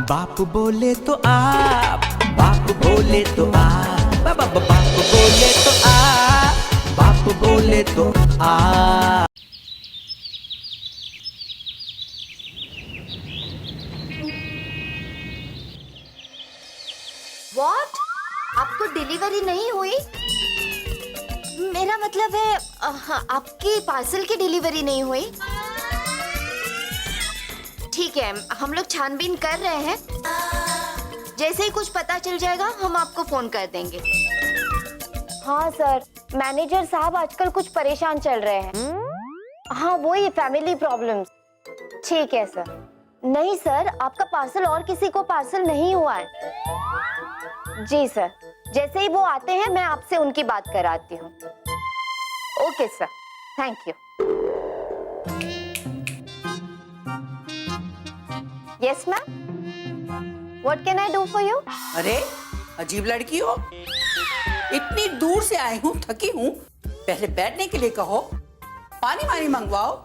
बाप बोले तो आप, बाप बोले तो आप, बाप बोले तो आप, बाप बोले तो आप। What? आपको डिलीवरी नहीं हुई? मेरा मतलब है आपकी पार्सल की डिलीवरी नहीं हुई? ठीक है, हम लोग छानबीन कर रहे हैं। जैसे ही कुछ पता चल जाएगा हम आपको फोन कर देंगे। हाँ सर, मैनेजर साहब आजकल कुछ परेशान चल रहे हैं। हाँ वही फैमिली प्रॉब्लम्स। ठीक है सर। नहीं सर, आपका पार्सल और किसी को पार्सल नहीं हुआ है। जी सर, जैसे ही वो आते हैं मैं आपसे उनकी बात कराती हूँ। Okay sir, thank you. Yes ma'am, what can I do for you? अरे अजीब लड़की हो, इतनी दूर से आई हूँ, थकी हूँ, पहले बैठने के लिए कहो, पानी वानी मंगवाओ।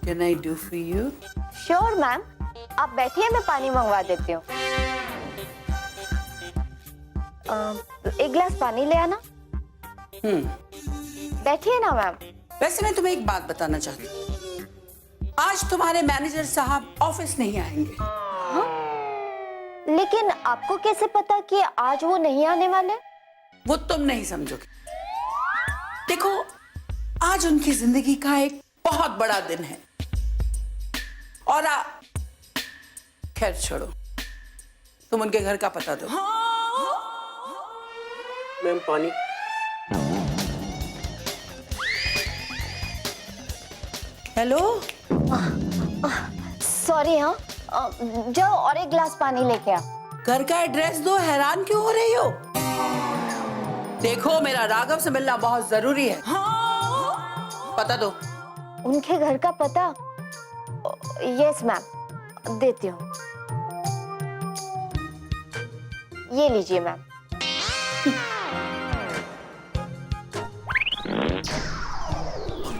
Can I do for you? Sure ma'am, आप बैठिए, मैं पानी मंगवा देती हूँ। एक गिलास पानी ले आना। बैठिए ना मैम। वैसे मैं तुम्हें एक बात बताना चाहती हूँ, आज तुम्हारे मैनेजर साहब ऑफिस नहीं आएंगे। हाँ? लेकिन आपको कैसे पता कि आज वो नहीं आने वाले? वो तुम नहीं समझोगे। देखो, आज उनकी जिंदगी का एक बहुत बड़ा दिन है और खैर छोड़ो, तुम उनके घर का पता दो। मैम पानी। हेलो। सॉरी, हाँ जाओ और एक गिलास पानी लेके आ। घर का एड्रेस दो, हैरान क्यों हो रही हो? देखो, मेरा राघव से मिलना बहुत जरूरी है। पता दो। उनके घर का पता? यस मैम, देती हूँ। ये लीजिए मैम।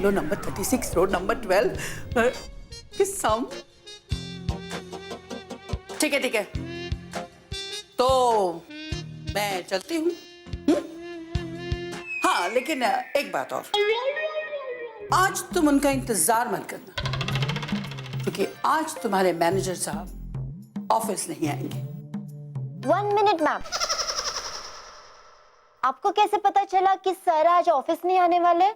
लो, नंबर 36 रोड नंबर 12 किस साउंड। ठीक है ठीक है, तो मैं चलती हूँ। हाँ लेकिन एक बात और, आज तुम उनका इंतजार मत करना, क्योंकि आज तुम्हारे मैनेजर साहब ऑफिस नहीं आएंगे। 1 मिनट मैम, आपको कैसे पता चला कि सर आज ऑफिस नहीं आने वाले?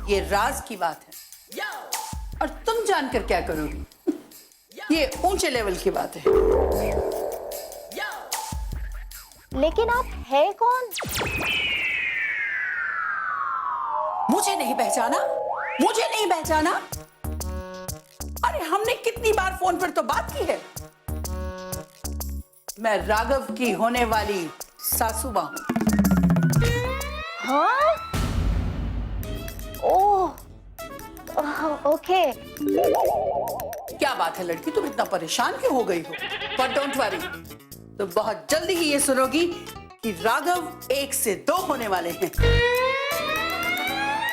ये राज की बात है और तुम जानकर क्या करोगी? ये ऊंचे लेवल की बात है। लेकिन आप है कौन? मुझे नहीं पहचाना? मुझे नहीं पहचाना? अरे हमने कितनी बार फोन पर तो बात की है। मैं राघव की होने वाली सासू मां हूं। हाँ? ओह, ओके। क्या बात है लड़की, तुम इतना परेशान क्यों हो गई हो? बट डोंट वरी, तो बहुत जल्दी ही ये सुनोगी कि राघव 1 से 2 होने वाले हैं।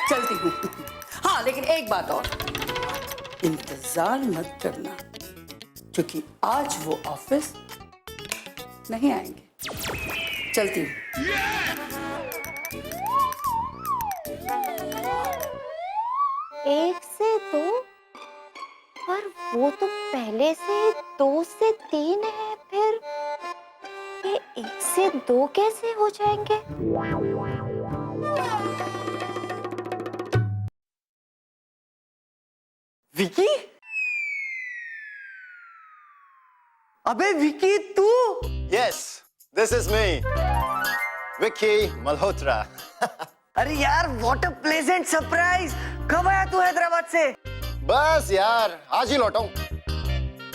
चलती हूँ। हाँ लेकिन एक बात और, इंतजार मत करना, क्योंकि आज वो ऑफिस नहीं आएंगे। चलती हूँ। एक से 2, पर वो तो पहले से 2 से 3 है, फिर ये 1 से 2 कैसे हो जाएंगे? विकी? अबे विकी तू? Yes, this is me, Vicky Malhotra. अरे यार व्हाट अ प्लेजेंट सरप्राइज। कब आया तू हैदराबाद से? बस यार आज ही लौटा हूँ।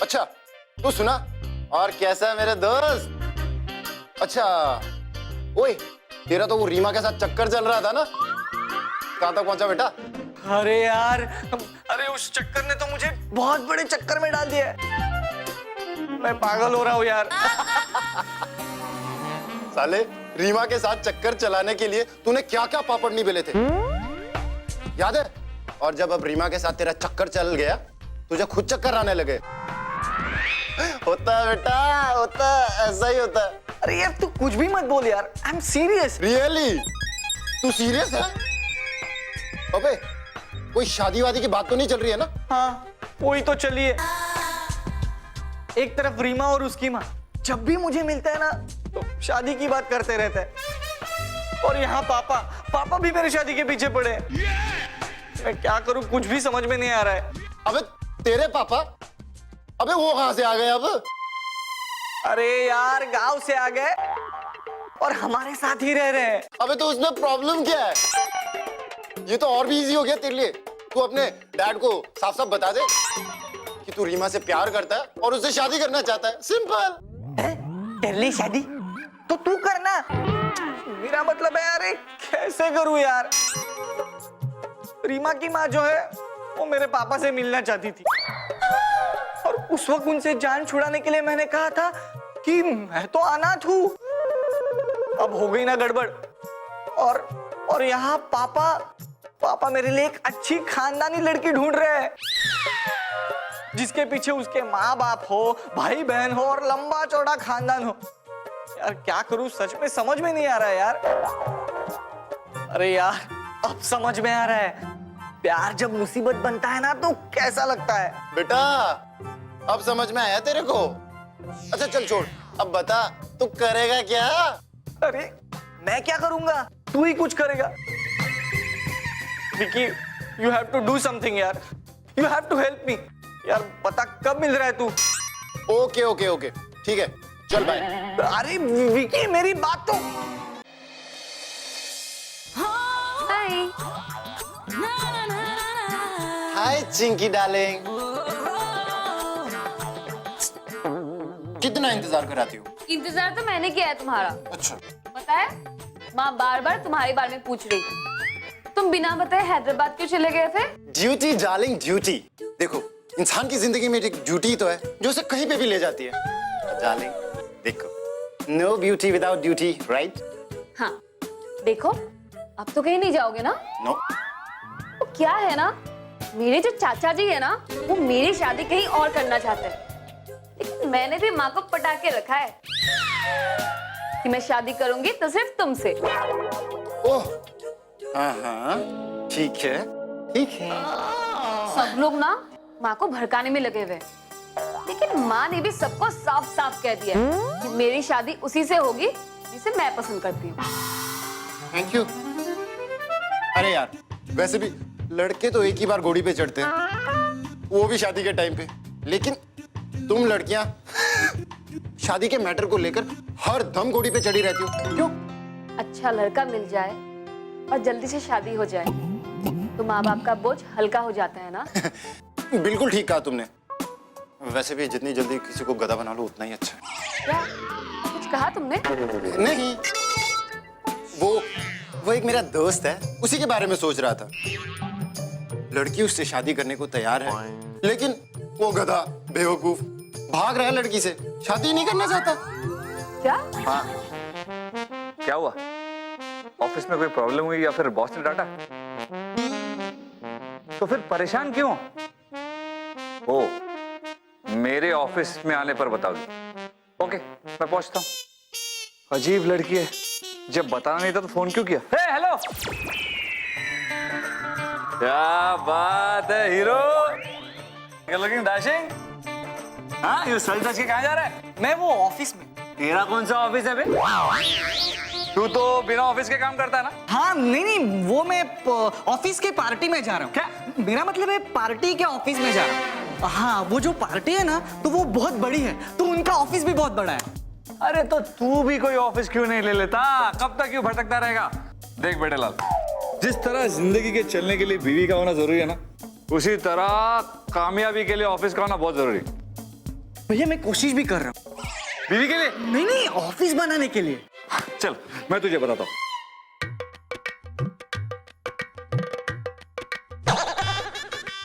अच्छा तू सुना, और कैसा है मेरे दोस्त? अच्छा ओए, तेरा तो वो रीमा के साथ चक्कर चल रहा था ना, कहाँ तक पहुंचा बेटा? अरे यार, अरे उस चक्कर ने तो मुझे बहुत बड़े चक्कर में डाल दिया है। मैं पागल हो रहा हूँ यार। साले रीमा के साथ चक्कर चलाने के लिए तूने क्या क्या पापड़ नहीं बेले थे, याद है? और जब अब रीमा के साथ तेरा चक्कर चल गया, तुझे खुद चक्कर आने लगे। होता है बेटा, होता है, ऐसा ही होता है। अरे यार तू कुछ भी मत बोल यार, आई एम सीरियस। रियली? तू सीरियस है? अबे कोई शादी वादी की बात तो नहीं चल रही है ना? हाँ वही तो चलिए। एक तरफ रीमा और उसकी माँ जब भी मुझे मिलता है ना तो शादी की बात करते रहते हैं, और यहाँ पापा भी मेरी शादी के पीछे पड़े हैं। मैं क्या करूं, कुछ भी समझ में नहीं आ रहा है। अबे तेरे पापा? अबे वो कहां से आ गए अब? अरे यार गांव से आ गए और हमारे साथ ही रह रहे हैं। अबे तो उसमें प्रॉब्लम क्या है? ये तो और भी इजी हो गया तेरे लिए। तू अपने डैड को साफ साफ बता दे कि तू रीमा से प्यार करता है और उससे शादी करना चाहता है। सिंपल। तेरे लिए शादी तो तू करना, मेरा मतलब है यार कैसे करूं यार। रीमा की माँ जो है वो मेरे पापा से मिलना चाहती थी, और उस वक्त उनसे जान छुड़ाने के लिए मैंने कहा था कि मैं तो अनाथ हूं। अब हो गई ना गड़बड़, और यहाँ पापा मेरे लिए एक अच्छी खानदानी लड़की ढूंढ रहे हैं जिसके पीछे उसके माँ बाप हो, भाई बहन हो और लंबा चौड़ा खानदान हो। यार क्या करूं, सच में समझ में नहीं आ रहा है यार। अरे यार अब समझ में आ रहा है, प्यार जब मुसीबत बनता है ना तो कैसा लगता है। बेटा अब समझ में आया तेरे को? अच्छा चल छोड़, अब बता तू करेगा क्या? अरे मैं क्या करूंगा, तू ही कुछ करेगा। Vicky you have to do something यार, you have to help me यार। बता कब मिल रहा है तू? ओके ओके ओके ठीक है, चल बाय। अरे विकी मेरी बात तो। हाय। हाय चिंकी डार्लिंग। कितना इंतजार कराती हो? इंतजार तो मैंने किया है तुम्हारा। अच्छा पता है माँ बार बार तुम्हारे बारे में पूछ रही थी, तुम बिना बताए हैदराबाद क्यों चले गए थे? Duty darling duty. देखो इंसान की जिंदगी में एक ड्यूटी तो है जो उसे कहीं पे भी ले जाती है। डार्लिंग देखो, no beauty without duty, right? हाँ देखो अब तो कहीं नहीं जाओगे ना? नो। तो क्या है ना, मेरे जो चाचा जी है ना वो मेरी शादी कहीं और करना चाहते हैं, लेकिन मैंने भी माँ को पटा के रखा है कि मैं शादी करूंगी तो सिर्फ तुमसे। ओह हाँ ठीक है ठीक है। सब लोग ना माँ को भड़काने में लगे हुए, लेकिन माँ ने भी सबको साफ साफ कह दिया कि मेरी शादी उसी से होगी जिसे मैं पसंद करती हूँ। Thank you. अरे यार वैसे भी लड़के तो एक ही बार घोड़ी पे चढ़ते हैं, वो भी शादी के टाइम पे। लेकिन तुम लड़कियां शादी के मैटर को लेकर हर दम घोड़ी पे चढ़ी रहती हो, क्यों? अच्छा लड़का मिल जाए और जल्दी से शादी हो जाए तो माँ बाप का बोझ हल्का हो जाता है ना। बिल्कुल ठीक कहा तुमने। वैसे भी जितनी जल्दी किसी को गधा बना लो उतना ही अच्छा है। क्या कुछ कहा तुमने? नहीं, वो एक मेरा दोस्त है, उसी के बारे में सोच रहा था। लड़की उससे शादी करने को तैयार है, लेकिन वो गधा बेवकूफ भाग रहा है लड़की से, शादी नहीं करना चाहता। क्या? हाँ क्या हुआ? ऑफिस में कोई प्रॉब्लम हुई या फिर बॉस ने डांटा? तो फिर परेशान क्यों? ओ मेरे ऑफिस में आने पर बताओगी। ओके मैं पहुंचता हूं। अजीब लड़की है, जब बताना नहीं था तो फोन क्यों किया? हे हेलो, क्या बात है हीरो, लुकिंग डैशिंग। हाँ यू सज धज के कहाँ जा रहा है? मैं वो ऑफिस में। तेरा कौन सा ऑफिस है बे? तू तो बिना ऑफिस के काम करता है ना? हाँ नहीं वो मैं ऑफिस के पार्टी में जा रहा हूँ। क्या? मेरा मतलब है पार्टी के ऑफिस में जा रहा हूँ। हाँ वो जो पार्टी है ना तो वो बहुत बड़ी है, तो उनका ऑफिस भी बहुत बड़ा है। अरे तो तू भी कोई ऑफिस क्यों नहीं ले लेता? कब तक क्यों भटकता रहेगा? देख बेटे लाल, जिस तरह जिंदगी के चलने के लिए बीवी का होना जरूरी है ना, उसी तरह कामयाबी के लिए ऑफिस का होना बहुत जरूरी है। भैया मैं कोशिश भी कर रहा हूँ। बीवी के लिए? नहीं ऑफिस बनाने के लिए। चल मैं तुझे बताता हूँ।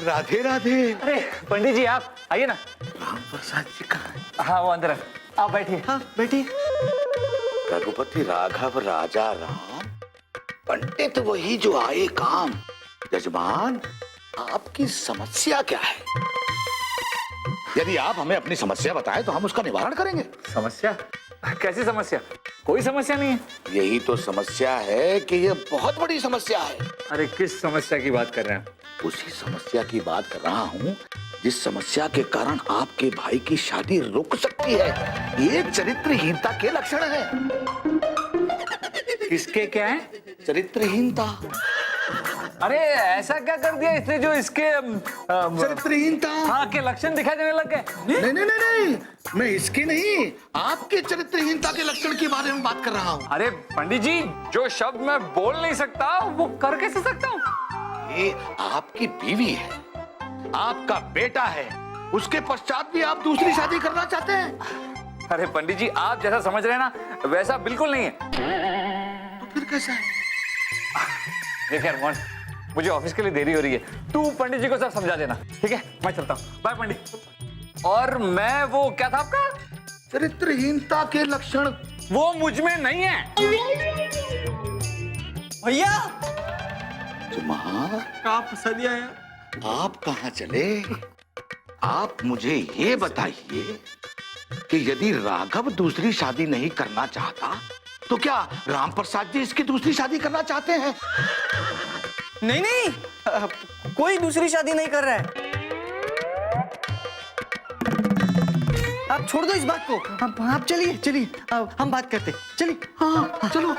राधे राधे। अरे पंडित जी आप आइए ना। राम प्रसाद जी कहाँ है? हाँ वो अंदर है, आप बैठिए। हाँ बैठिए। रघुपति राघव राजा राम, पंडित वही जो आए काम। यजमान आपकी समस्या क्या है? यदि आप हमें अपनी समस्या बताएं तो हम उसका निवारण करेंगे। समस्या? कैसी समस्या? कोई समस्या नहीं है। यही तो समस्या है कि ये बहुत बड़ी समस्या है। अरे किस समस्या की बात कर रहे हैं? उसी समस्या की बात कर रहा हूँ जिस समस्या के कारण आपके भाई की शादी रुक सकती है। ये चरित्रहीनता के लक्षण है। किसके क्या है? चरित्रहीनता। अरे ऐसा क्या कर दिया इसने जो इसके चरित्रहीनता। हाँ के लक्षण दिखाई देने लग गए? नहीं नहीं नहीं नहीं, मैं इसके नहीं, आपके चरित्रहीनता के लक्षण के बारे में बात कर रहा हूँ। अरे पंडित जी, जो शब्द मैं बोल नहीं सकता वो कर कैसे सकता हूँ? ये आपकी बीवी है, आपका बेटा है, उसके पश्चात भी आप दूसरी शादी करना चाहते हैं? अरे पंडित जी, आप जैसा समझ रहे हैं ना वैसा बिल्कुल नहीं है। तो फिर कैसा है? देखिए अरमान, मुझे ऑफिस के लिए देरी हो रही है, तू पंडित जी को सब समझा देना, ठीक है? मैं चलता हूँ, बाय पंडित। और मैं वो क्या था आपका? चरित्रहीनता के लक्षण। वो मुझ में नहीं है। भैया आप फंसा दिया यार। आप कहाँ चले? आप मुझे ये बताइए कि यदि राघव दूसरी शादी नहीं करना चाहता तो क्या राम प्रसाद जी इसकी दूसरी शादी करना चाहते हैं? नहीं नहीं, कोई दूसरी शादी नहीं कर रहा है। आप छोड़ दो इस बात को। आप चलिए चलिए, हम बात करते, चलिए। हाँ चलो।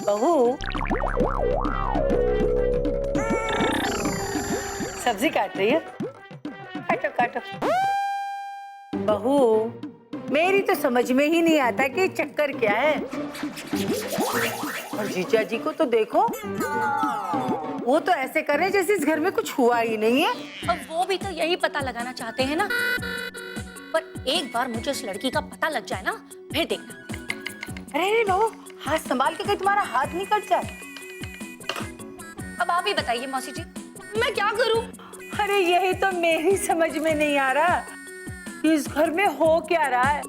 बहू, सब्जी काट रही है? काटो काटो। बहू, मेरी तो समझ में ही नहीं आता कि चक्कर क्या है। और जीजा जी को तो देखो, वो तो ऐसे कर रहे जैसे इस घर में कुछ हुआ ही नहीं है। अब वो भी तो यही पता लगाना चाहते हैं ना, पर एक बार मुझे उस लड़की का पता लग जाए ना, फिर देखना। अरे बहू, हाथ संभाल के कहीं तुम्हारा हाथ नहीं कट जाए। अब आप ही बताइए मौसी जी, मैं क्या करूं? अरे यही तो मेरी समझ में नहीं आ रहा कि इस घर में हो क्या रहा है।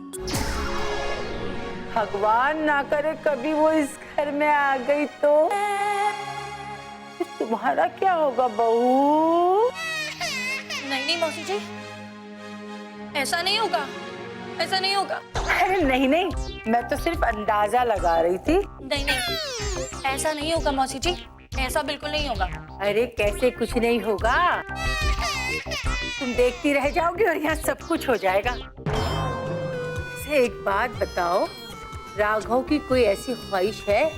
भगवान ना करे कभी वो इस घर में आ गई तो फिर तुम्हारा क्या होगा बहू? नहीं नहीं मौसी जी, ऐसा नहीं होगा, ऐसा नहीं होगा। अरे नहीं नहीं, मैं तो सिर्फ अंदाजा लगा रही थी। नहीं नहीं, ऐसा नहीं होगा मौसी जी, ऐसा बिल्कुल नहीं होगा। अरे कैसे कुछ नहीं होगा, तुम देखती रह जाओगी और यहाँ सब कुछ हो जाएगा। वैसे एक बात बताओ, राघव की कोई ऐसी ख्वाहिश है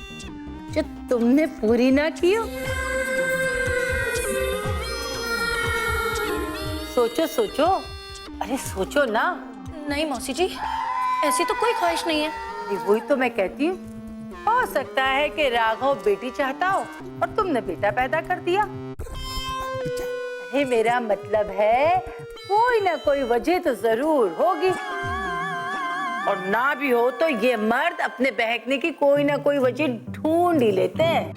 जो तुमने पूरी ना की हो? सोचो सोचो, अरे सोचो ना। नहीं मौसी जी, ऐसी तो कोई ख्वाहिश नहीं है। वही तो मैं कहती हूँ, हो सकता है कि राघव बेटी चाहता हो और तुमने बेटा पैदा कर दिया। अरे मेरा मतलब है कोई ना कोई वजह तो जरूर होगी, और ना भी हो तो ये मर्द अपने बहकने की कोई ना कोई वजह ढूंढ ही लेते हैं।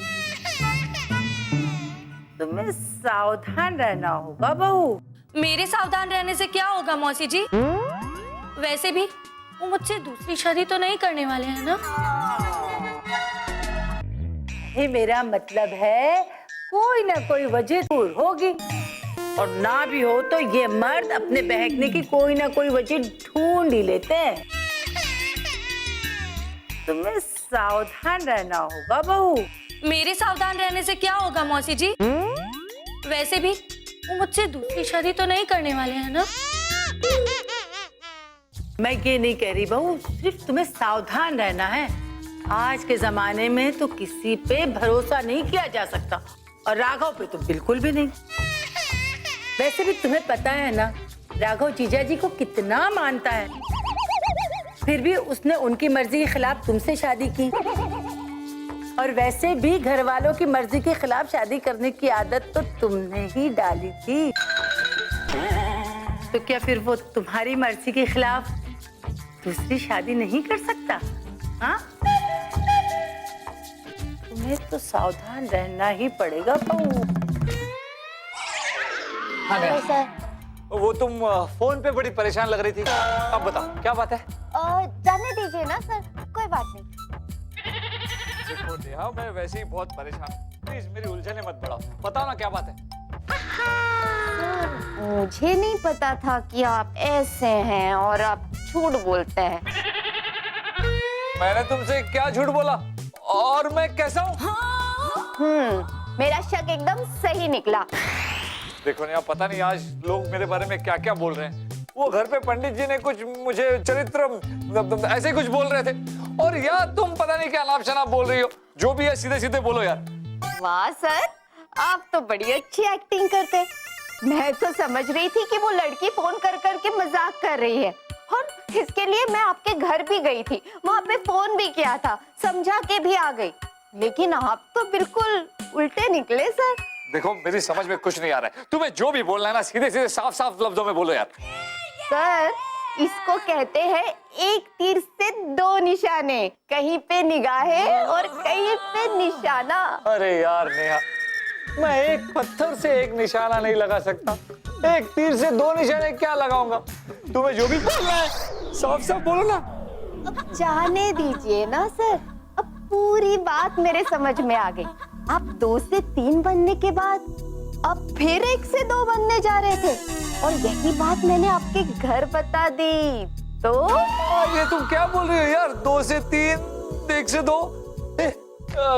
तुम्हें सावधान रहना होगा बहू। मेरे सावधान रहने से क्या होगा मौसी जी? वैसे भी वो मुझसे दूसरी शादी तो नहीं करने वाले हैं ना? ये मेरा मतलब है कोई ना कोई वजह जरूर होगी, और ना भी हो तो ये मर्द अपने बहकने की कोई ना कोई वजह ढूंढ ही लेते हैं। तुम्हें सावधान रहना होगा बहू। मेरे सावधान रहने से क्या होगा मौसी जी? वैसे भी वो मुझसे दूसरी शादी तो नहीं करने वाले हैं ना? मैं ये नहीं कह रही बहू, सिर्फ तुम्हें सावधान रहना है। आज के जमाने में तो किसी पे भरोसा नहीं किया जा सकता, और राघव पे तो बिल्कुल भी नहीं। वैसे भी तुम्हें पता है ना राघव जीजा जी को कितना मानता है, फिर भी उसने उनकी मर्जी के खिलाफ तुमसे शादी की। और वैसे भी घर वालों की मर्जी के खिलाफ शादी करने की आदत तो तुमने ही डाली थी। तो क्या फिर वो तुम्हारी मर्जी के खिलाफ दूसरी शादी नहीं कर सकता? हाँ, तुम्हें तो सावधान रहना ही पड़ेगा बहू। हाँ सर वो तुम फोन पे बड़ी परेशान लग रही थी, अब बताओ क्या बात है? जाने दीजिए ना सर, कोई बात नहीं। देखो नेहा, मैं वैसे ही बहुत परेशान हूँ, प्लीज मेरी उलझने मत बढ़ाओ, बताओ ना क्या बात है? मुझे नहीं पता था कि आप ऐसे हैं और आप झूठ बोलते हैं। मैंने तुमसे क्या झूठ बोला और मैं कैसा हूँ? मेरा शक एकदम सही निकला। देखो नेहा, पता नहीं आज लोग मेरे बारे में क्या क्या बोल रहे हैं। वो घर पे पंडित जी ने कुछ मुझे चरित्र ऐसे कुछ बोल रहे थे, और यार तुम पता नहीं क्या अनाप शनाप बोल रही हो। जो भी है सीधे सीधे बोलो यार। वाह सर, आप तो बड़ी अच्छी एक्टिंग करते। मैं तो समझ रही थी कि वो लड़की फोन कर करके मजाक कर रही है, और इसके लिए मैं आपके घर भी गई थी, वहाँ पे फोन भी किया था, समझा के भी आ गई। लेकिन आप तो बिल्कुल उल्टे निकले सर। देखो मेरी समझ में कुछ नहीं आ रहा है, तुम्हें जो भी बोलना है ना सीधे सीधे साफ साफ लफ्जों में बोलो यार। सर, इसको कहते हैं एक तीर से दो निशाने, कहीं पे निगाहें और कहीं पे निशाना। अरे यार नेहा, मैं एक पत्थर से एक निशाना नहीं लगा सकता, एक तीर से दो निशाने क्या लगाऊंगा? तुम्हें जो भी बोलना है साफ साफ बोलो ना। अब जाने दीजिए ना सर, अब पूरी बात मेरे समझ में आ गई। आप 2 से 3 बनने के बाद अब फिर 1 से 2 बनने जा रहे थे, और यही बात मैंने आपके घर बता दी तो। ये तुम क्या बोल रही हो यार? 2 से 3, 1 से 2?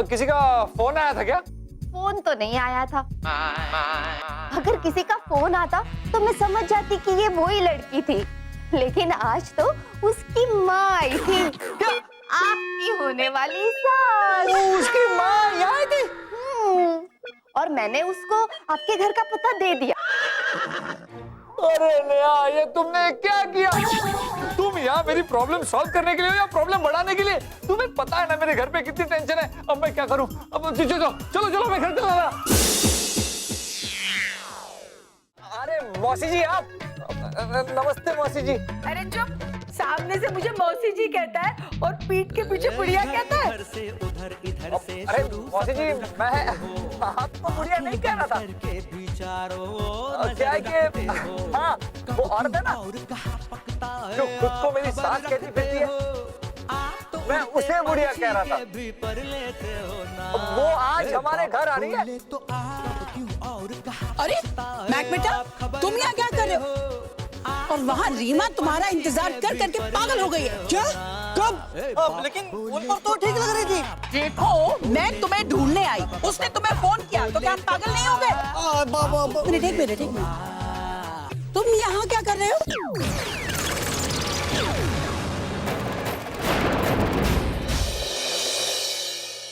किसी का फोन आया था क्या? फोन तो नहीं आया था। अगर किसी का फोन आता तो मैं समझ जाती कि ये वही लड़की थी, लेकिन आज तो उसकी माँ आई थी, आपकी होने वाली सास। उसकी माँ यहाँ आई थी? और मैंने उसको आपके घर का पता दे दिया। अरे नेहा, ये तुमने क्या किया? तुम यहाँ मेरी प्रॉब्लम सॉल्व करने के लिए या प्रॉब्लम बढ़ाने के लिए? तुम्हें पता है ना मेरे घर पे कितनी टेंशन है। अब मैं क्या करूँ? अब चलो मैं घर चला रहा। अरे मौसी जी, आप नमस्ते मौसी जी। अरे चुप, सामने से मुझे मौसी जी कहता है और पीठ के पीछे बुढ़िया कहता है। अरे मौसी जी, मैं आपको बुढ़िया नहीं कह रहा था। क्या है कि हाँ, वो औरत है ना जो खुद को मेरी सास कहती फिरती है, मैं उसे बुढ़िया कह रहा था। वो आज हमारे घर आ रही है। अरे मैक बेटा, तुम यहाँ क्या कर रहे हो? और वहाँ रीमा तुम्हारा इंतजार कर करके पागल हो गई है। क्या? कब? लेकिन उनको तो ठीक लग रही थी। देखो, मैं तुम्हें ढूंढने आई, उसने तुम्हें फोन किया, तो क्या हम पागल नहीं हो गए? एक मिनट, तुम यहाँ क्या कर रहे हो?